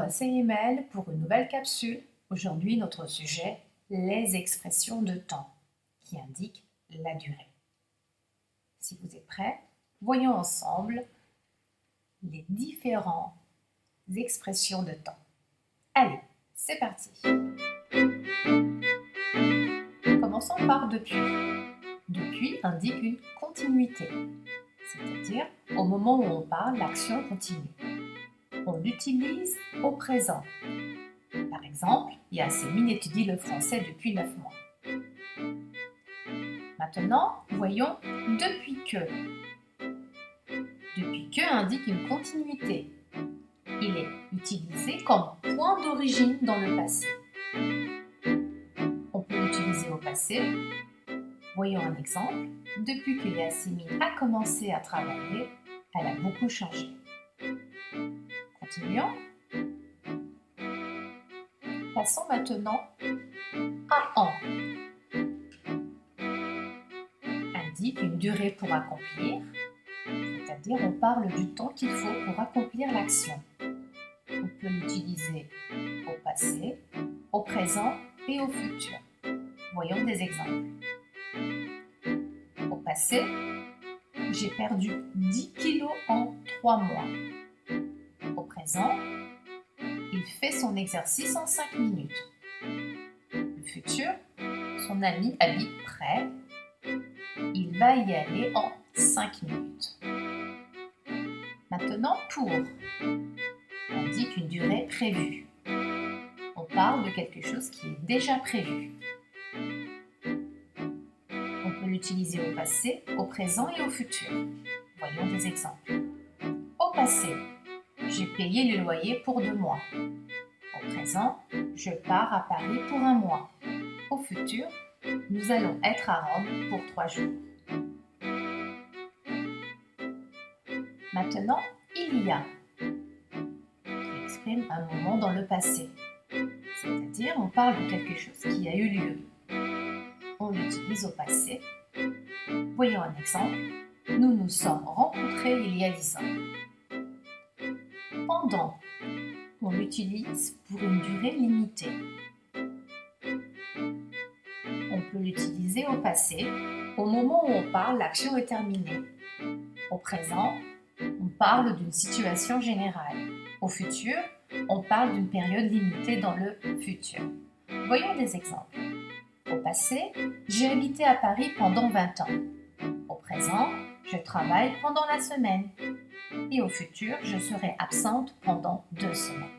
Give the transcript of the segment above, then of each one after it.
c'est Emel pour une nouvelle capsule. Aujourd'hui, notre sujet, les expressions de temps qui indiquent la durée. Si vous êtes prêts, voyons ensemble les différentes expressions de temps. Allez, c'est parti. Commençons par depuis. Depuis indique une continuité, c'est-à-dire au moment où on parle, l'action continue. On l'utilise au présent. Par exemple, Yasmine étudie le français depuis 9 mois. Maintenant, voyons depuis que. Depuis que indique une continuité. Il est utilisé comme point d'origine dans le passé. On peut l'utiliser au passé. Voyons un exemple. Depuis que Yasmine a commencé à travailler, elle a beaucoup changé. Continuons. Passons maintenant à en. Indique une durée pour accomplir, c'est-à-dire on parle du temps qu'il faut pour accomplir l'action. On peut l'utiliser au passé, au présent et au futur. Voyons des exemples. Au passé, j'ai perdu 10 kilos en 3 mois. Au présent, il fait son exercice en 5 minutes. Le futur, son ami habite près. Il va y aller en 5 minutes. Maintenant, pour indique une durée prévue. On parle de quelque chose qui est déjà prévu. On peut l'utiliser au passé, au présent et au futur. Voyons des exemples. Au passé, j'ai payé le loyer pour 2 mois. Au présent, je pars à Paris pour 1 mois. Au futur, nous allons être à Rome pour 3 jours. Maintenant, il y a qui exprime un moment dans le passé. C'est-à-dire, on parle de quelque chose qui a eu lieu. On l'utilise au passé. Voyons un exemple. Nous nous sommes rencontrés il y a 10 ans. Pendant, on l'utilise pour une durée limitée. On peut l'utiliser au passé. Au moment où on parle, l'action est terminée. Au présent, on parle d'une situation générale. Au futur, on parle d'une période limitée dans le futur. Voyons des exemples. Au passé, j'ai habité à Paris pendant 20 ans. Au présent, je travaille pendant la semaine. Et au futur, je serai absente pendant 2 semaines.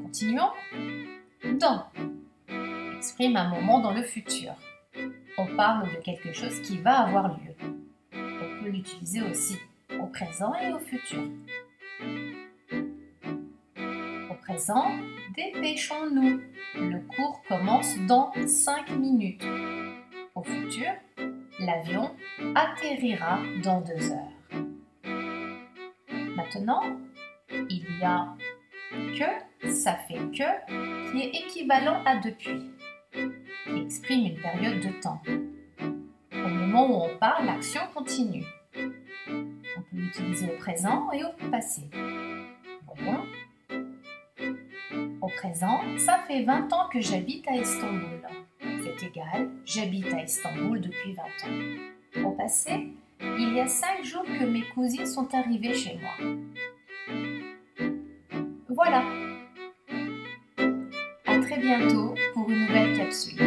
Continuons. Dans exprime un moment dans le futur. On parle de quelque chose qui va avoir lieu. On peut l'utiliser aussi au présent et au futur. Au présent, dépêchons-nous. Le cours commence dans 5 minutes. Au futur, l'avion atterrira dans 2 heures. Maintenant, il y a que, ça fait que, qui est équivalent à depuis, qui exprime une période de temps. Au moment où on parle, l'action continue. On peut l'utiliser au présent et au passé. Voyons. Au présent, ça fait 20 ans que j'habite à Istanbul. C'est égal, j'habite à Istanbul depuis 20 ans. Au passé, il y a 5 jours que mes cousines sont arrivées chez moi. Voilà. À très bientôt pour une nouvelle capsule.